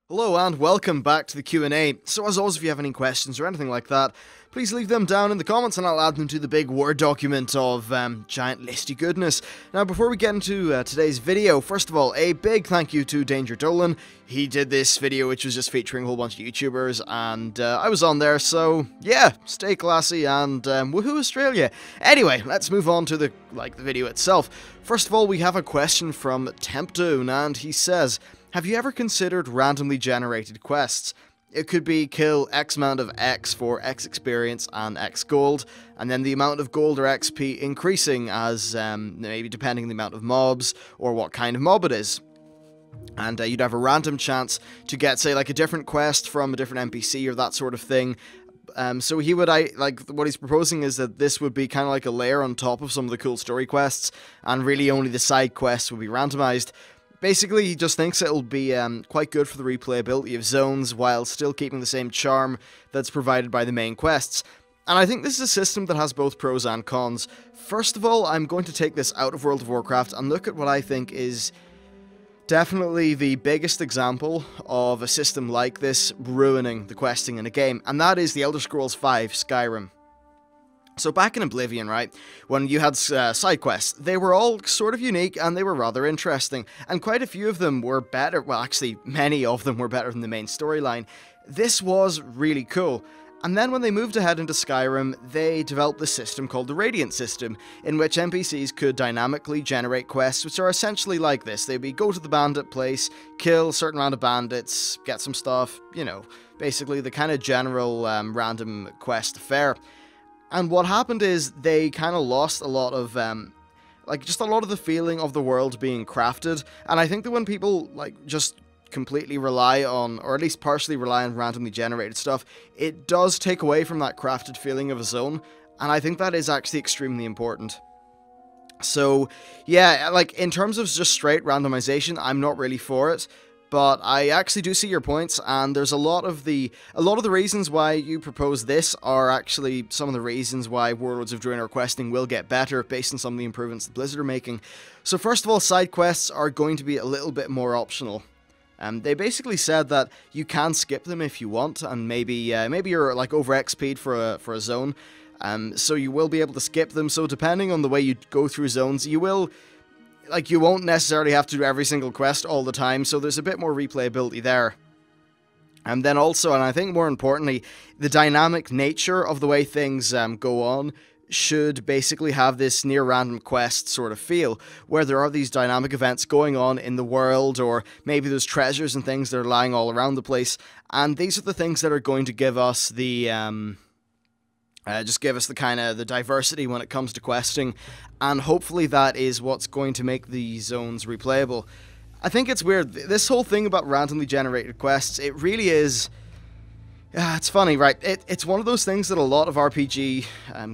Hello and welcome back to the Q&A. So as always, if you have any questions or anything like that, please leave them down in the comments and I'll add them to the big Word document of giant listy goodness. Now before we get into today's video, first of all, a big thank you to Danger Dolan. He did this video which was just featuring a whole bunch of YouTubers and I was on there, so yeah, stay classy and woohoo Australia. Anyway, let's move on to the video itself. First of all, we have a question from Tempdoon and he says, have you ever considered randomly generated quests? It could be kill X amount of X for X experience and X gold, and then the amount of gold or XP increasing as maybe depending on the amount of mobs or what kind of mob it is. And you'd have a random chance to get, say, like a different quest from a different NPC or that sort of thing. So he would, what he's proposing is that this would be kind of like a layer on top of some of the cool story quests, and really only the side quests would be randomized. Basically, he just thinks it'll be quite good for the replayability of zones while still keeping the same charm that's provided by the main quests. And I think this is a system that has both pros and cons. First of all, I'm going to take this out of World of Warcraft and look at what I think is definitely the biggest example of a system like this ruining the questing in a game, and that is the Elder Scrolls V Skyrim. So back in Oblivion, right, when you had side quests, they were all sort of unique and they were rather interesting, and quite a few of them were better, well actually many of them were better than the main storyline. This was really cool. And then when they moved ahead into Skyrim, they developed this system called the Radiant system, in which NPCs could dynamically generate quests, which are essentially like this. They'd be go to the bandit place, kill a certain round of bandits, get some stuff, you know, basically the kind of general random quest affair. And what happened is they kind of lost a lot of, just a lot of the feeling of the world being crafted. And I think that when people, just completely rely on, or at least partially rely on randomly generated stuff, it does take away from that crafted feeling of a zone. And I think that is actually extremely important. So, yeah, in terms of just straight randomization, I'm not really for it. But I actually do see your points, and there's a lot of the reasons why you propose this are actually some of the reasons why Warlords of Draenor questing will get better based on some of the improvements that Blizzard are making. So first of all, side quests are going to be a little bit more optional. They basically said that you can skip them if you want, and maybe you're over XP'd for a zone, so you will be able to skip them. So depending on the way you go through zones, you will. You won't necessarily have to do every single quest all the time, so there's a bit more replayability there. And then also, and I think more importantly, the dynamic nature of the way things go on should basically have this near-random quest sort of feel, where there are these dynamic events going on in the world, or maybe there's treasures and things that are lying all around the place, and these are the things that are going to give us the... just give us the kind of the diversity when it comes to questing, and hopefully that is what's going to make the zones replayable. I think it's weird, this whole thing about randomly generated quests, it really is... it's funny, right? It's one of those things that a lot of RPG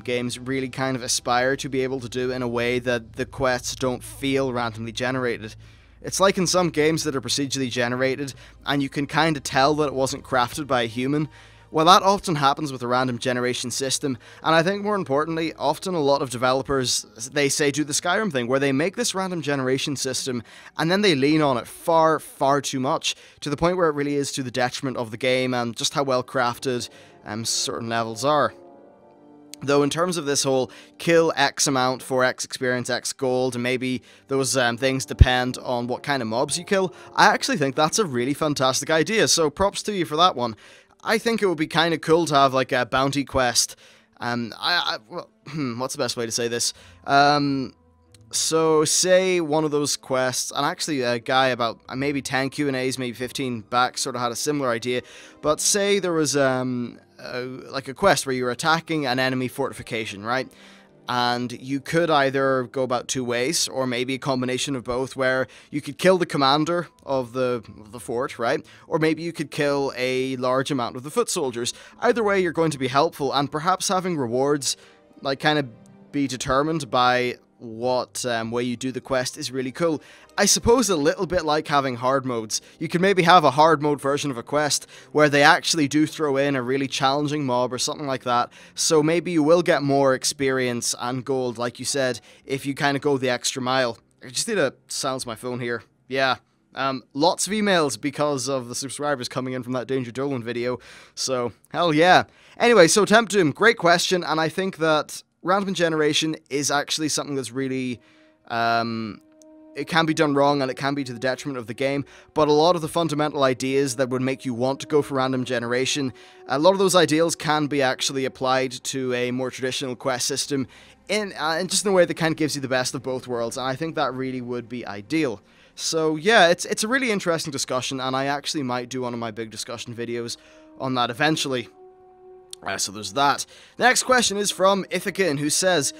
games really kind of aspire to be able to do in a way that the quests don't feel randomly generated. It's like in some games that are procedurally generated, and you can kind of tell that it wasn't crafted by a human. Well, that often happens with a random generation system, and I think more importantly, often a lot of developers, they say do the Skyrim thing, where they make this random generation system, and then they lean on it far, far too much, to the point where it really is to the detriment of the game, and just how well crafted certain levels are. Though in terms of this whole kill X amount for X experience, X gold, and maybe those things depend on what kind of mobs you kill, I actually think that's a really fantastic idea, so props to you for that one. I think it would be kind of cool to have a bounty quest. What's the best way to say this? So say one of those quests, and actually a guy about maybe 10 Q&As, maybe 15 back, sort of had a similar idea. But say there was a quest where you were attacking an enemy fortification, right? And you could either go about two ways, or maybe a combination of both, where you could kill the commander of the fort, right? Or maybe you could kill a large amount of the foot soldiers. Either way, you're going to be helpful, and perhaps having rewards, kind of be determined by what way you do the quest is really cool. I suppose a little bit like having hard modes. You could maybe have a hard mode version of a quest where they actually do throw in a really challenging mob or something like that, so maybe you will get more experience and gold, like you said, if you kind of go the extra mile. I just need to silence my phone here. Yeah, Lots of emails because of the subscribers coming in from that Danger Dolan video, so hell yeah. Anyway, so Temp Doom, great question, and I think that random generation is actually something that's really, it can be done wrong and it can be to the detriment of the game, but a lot of the fundamental ideas that would make you want to go for random generation, a lot of those ideals can be actually applied to a more traditional quest system in just in a way that kind of gives you the best of both worlds, and I think that really would be ideal. So yeah, it's a really interesting discussion, and I actually might do one of my big discussion videos on that eventually. So there's that. The next question is from Ithacan, who says,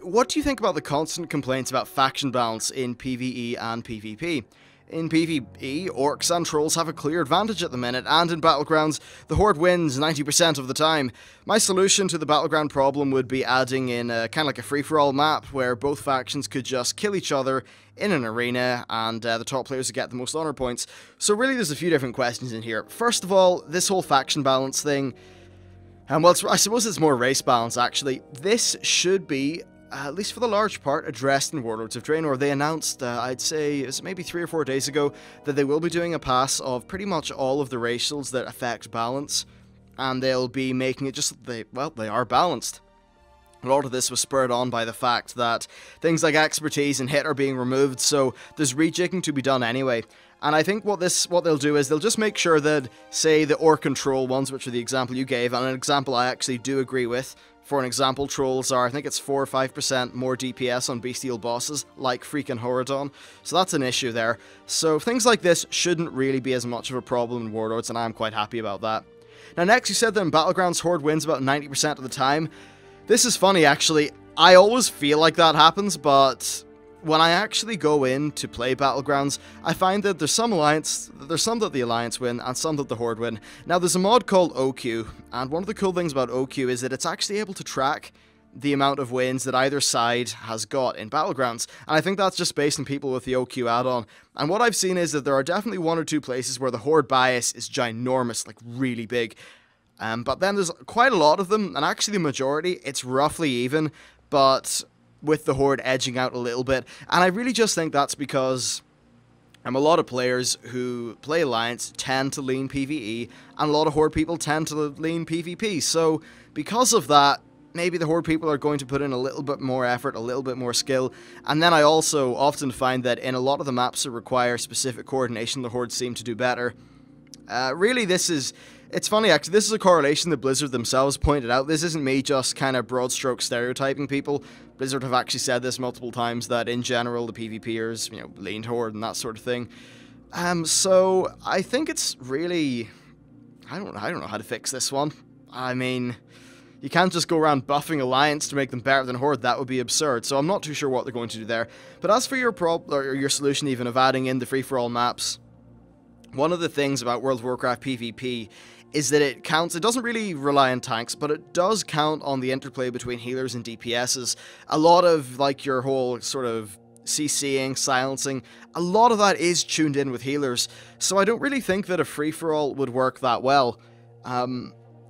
what do you think about the constant complaints about faction balance in PvE and PvP? In PvE, orcs and trolls have a clear advantage at the minute, and in Battlegrounds, the Horde wins 90% of the time. My solution to the Battleground problem would be adding in kind of like a free-for-all map, where both factions could just kill each other in an arena, and the top players would get the most honor points. So really, there's a few different questions in here. First of all, this whole faction balance thing, well, I suppose it's more race balance, actually. This should be, at least for the large part, addressed in Warlords of Draenor. They announced, I'd say, it was maybe 3 or 4 days ago, that they will be doing a pass of pretty much all of the racials that affect balance, and they'll be making it just, they are balanced. A lot of this was spurred on by the fact that things like expertise and hit are being removed, so there's rejigging to be done anyway. And I think what they'll do is they'll just make sure that, say, the Orc and Troll ones, which are the example you gave, and an example I actually do agree with. For an example, Trolls are, I think it's 4 or 5% more DPS on bestial bosses, like freaking Horadon. So that's an issue there. So things like this shouldn't really be as much of a problem in Warlords, and I'm quite happy about that. Now next, you said that in Battlegrounds, Horde wins about 90% of the time. This is funny, actually. I always feel like that happens, but when I actually go in to play Battlegrounds, I find that there's some that the Alliance win, and some that the Horde win. Now, there's a mod called OQ, and one of the cool things about OQ is that it's actually able to track the amount of wins that either side has got in Battlegrounds, and I think that's just based on people with the OQ add-on. And what I've seen is that there are definitely 1 or 2 places where the Horde bias is ginormous, like really big. But then there's quite a lot of them, and actually the majority, it's roughly even, but with the Horde edging out a little bit. And I really just think that's because a lot of players who play Alliance tend to lean PvE, and a lot of Horde people tend to lean PvP. So because of that, maybe the Horde people are going to put in a little bit more effort, a little bit more skill. And then I also often find that in a lot of the maps that require specific coordination, the Horde seem to do better. Really, it's funny, actually, this is a correlation that Blizzard themselves pointed out. This isn't me just kind of broad stroke stereotyping people. Blizzard have actually said this multiple times, that in general, the PvPers, leaned Horde and that sort of thing. So I think it's really, I don't know how to fix this one. I mean, you can't just go around buffing Alliance to make them better than Horde. That would be absurd. So I'm not too sure what they're going to do there. But as for your solution even of adding in the free-for-all maps, one of the things about World of Warcraft PvP is that it doesn't really rely on tanks, but it does count on the interplay between healers and DPSs. A lot of, like, your whole sort of CCing, silencing, a lot of that is tuned in with healers, so I don't really think that a free-for-all would work that well.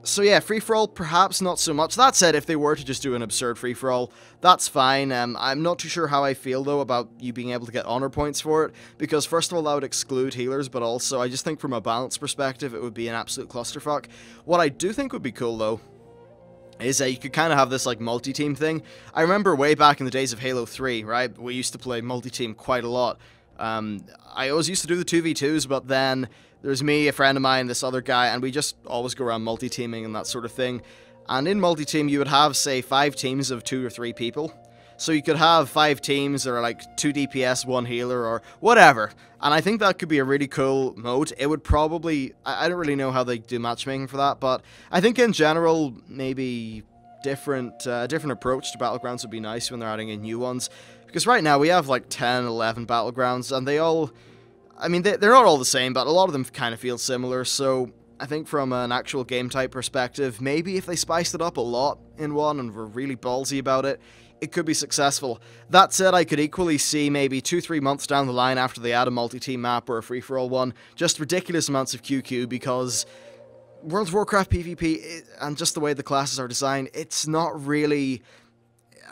So yeah, free-for-all, perhaps not so much. That said, if they were to just do an absurd free-for-all, that's fine. I'm not too sure how I feel, though, about you being able to get honor points for it, because first of all, that would exclude healers, but also, I just think from a balance perspective, it would be an absolute clusterfuck. What I do think would be cool, though, is that you could kind of have this, like, multi-team thing. I remember way back in the days of Halo 3, right, we used to play multi-team quite a lot. I always used to do the 2v2s, but then there's me, a friend of mine, this other guy, and we just always go around multi-teaming and that sort of thing. And in multi-team, you would have, say, 5 teams of 2 or 3 people. So you could have 5 teams that are like 2 DPS, 1 healer, or whatever. And I think that could be a really cool mode. It would probably, I don't really know how they do matchmaking for that, but I think in general, maybe different approach to Battlegrounds would be nice when they're adding in new ones. Because right now we have like 10, 11 Battlegrounds, and they all, I mean, they're not all the same, but a lot of them kind of feel similar, so I think from an actual game type perspective, maybe if they spiced it up a lot in one and were really ballsy about it, it could be successful. That said, I could equally see maybe 2-3 months down the line after they add a multi-team map or a free-for-all one, just ridiculous amounts of QQ, because World of Warcraft PvP, and just the way the classes are designed, it's not really,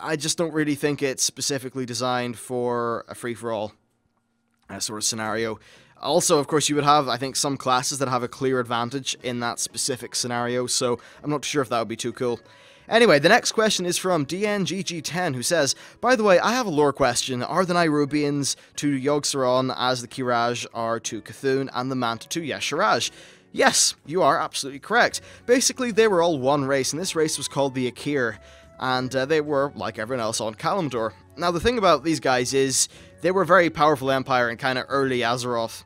I just don't really think it's specifically designed for a free-for-all. sort of scenario. Also, of course, you would have, I think, some classes that have a clear advantage in that specific scenario, so I'm not sure if that would be too cool. Anyway, the next question is from DNGG10, who says, by the way, I have a lore question. Are the Nairobians to Yogg-Saron as the Kiraj are to Cthulhu and the Manta to Y'Shaarj? Yes, you are absolutely correct. Basically, they were all one race, and this race was called the Akir, and they were, like everyone else, on Kalimdor. Now, the thing about these guys is, they were a very powerful empire in kind of early Azeroth,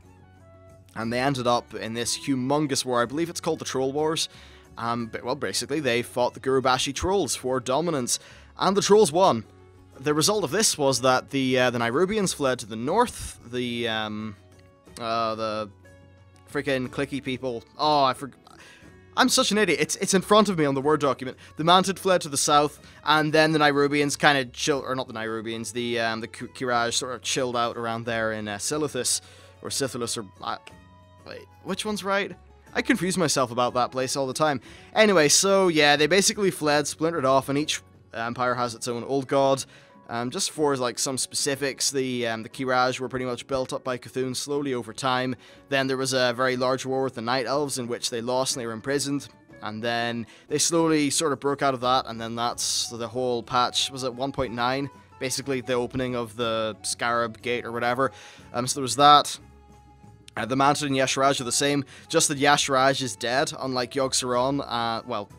and they ended up in this humongous war. I believe it's called the Troll Wars. But, well, basically, they fought the Gurubashi Trolls for dominance, and the Trolls won. The result of this was that the Nairobians fled to the north, the freaking clicky people. Oh, I'm such an idiot. It's in front of me on the Word document. The Mantid fled to the south, and then the Nairobians kind of chilled, or not the Nairobians, the Kiraj sort of chilled out around there in Silithus, or Sithilus, or... wait, which one's right? I confuse myself about that place all the time. Anyway, so yeah, they basically fled, splintered off, and each empire has its own old god. Just for like some specifics, the Kiraj were pretty much built up by Cthulhu slowly over time. Then there was a very large war with the Night Elves in which they lost and they were imprisoned. And then they slowly sort of broke out of that, and then that's the whole patch. Was it 1.9? Basically the opening of the Scarab Gate or whatever. So there was that. The Manta and Y'Shaarj are the same, just that Y'Shaarj is dead, unlike Yogg-Saron. Well,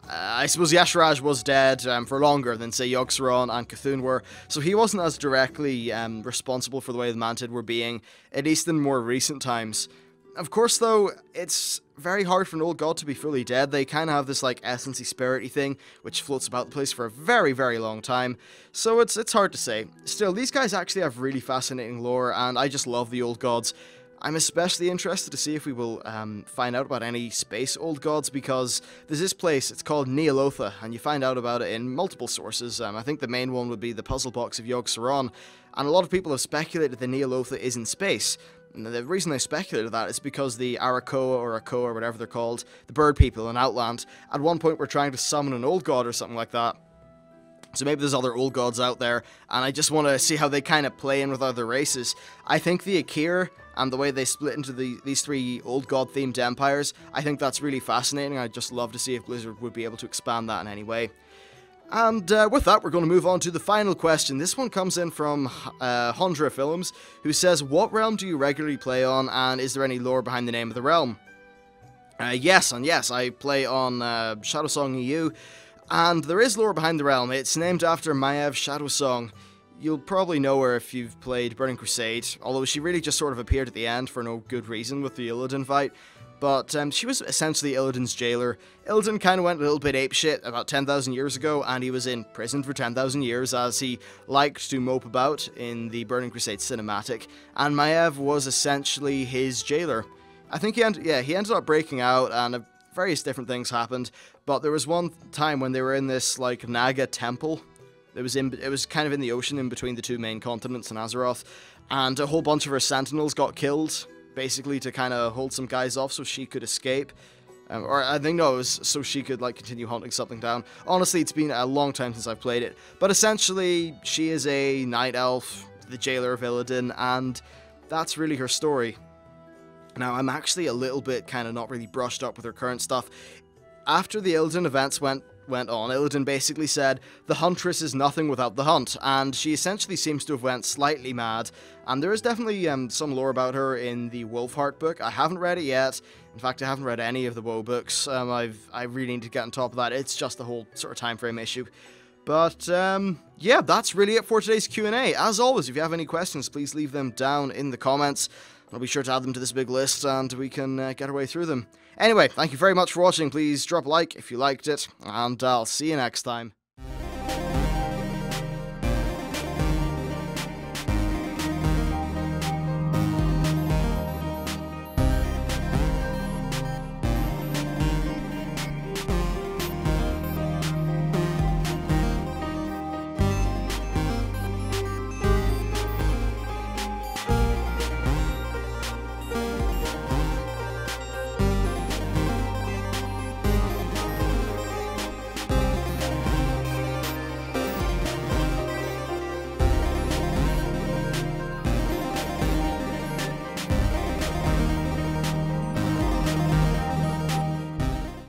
I suppose Y'Shaarj was dead for longer than, say, Yogg-Saron and Cthulhu were, so he wasn't as directly responsible for the way the Mantid were being, at least in more recent times. Of course, though, it's very hard for an old god to be fully dead. They kind of have this, like, essence-y, spirit-y thing, which floats about the place for a very, very long time, so it's hard to say. Still, these guys actually have really fascinating lore, and I just love the old gods. I'm especially interested to see if we will find out about any space old gods, because there's this place, it's called Neolotha, and you find out about it in multiple sources. I think the main one would be the puzzle box of Yogg-Saron, and a lot of people have speculated that Neolotha is in space. And the reason they speculated that is because the Arakoa, or Akoa, or whatever they're called, the bird people in Outland, at one point were trying to summon an old god or something like that. So maybe there's other old gods out there, and I just want to see how they kind of play in with other races. I think the Akir and the way they split into these three old god-themed empires, I think that's really fascinating. I'd just love to see if Blizzard would be able to expand that in any way. And with that, we're going to move on to the final question. This one comes in from Hondra Films, who says, what realm do you regularly play on, and is there any lore behind the name of the realm? Yes, I play on Shadowsong EU, and there is lore behind the realm. It's named after Maiev Shadowsong. You'll probably know her if you've played Burning Crusade, although she really just sort of appeared at the end for no good reason with the Illidan fight. But she was essentially Illidan's jailer. Illidan kind of went a little bit apeshit about 10,000 years ago, and he was in prison for 10,000 years as he liked to mope about in the Burning Crusade cinematic, and Maiev was essentially his jailer. I think he ended up breaking out, and various different things happened, but there was one time when they were in this, like, Naga temple. It was kind of in the ocean in between the two main continents in Azeroth, and a whole bunch of her sentinels got killed, basically to kind of hold some guys off so she could escape. Or I think, no, it was so she could, like, continue hunting something down. Honestly, it's been a long time since I've played it, but essentially, she is a night elf, the jailer of Illidan, and that's really her story. Now, I'm actually a little bit kind of not really brushed up with her current stuff. After the Illidan events went on, Illidan basically said, the Huntress is nothing without the hunt, and she essentially seems to have went slightly mad, and there is definitely some lore about her in the Wolfheart book. I haven't read it yet. In fact, I haven't read any of the WoW books. I really need to get on top of that. It's just the whole sort of time frame issue. But, yeah, that's really it for today's Q&A. As always, if you have any questions, please leave them down in the comments. I'll be sure to add them to this big list, and we can get our way through them. Anyway, thank you very much for watching. Please drop a like if you liked it, and I'll see you next time.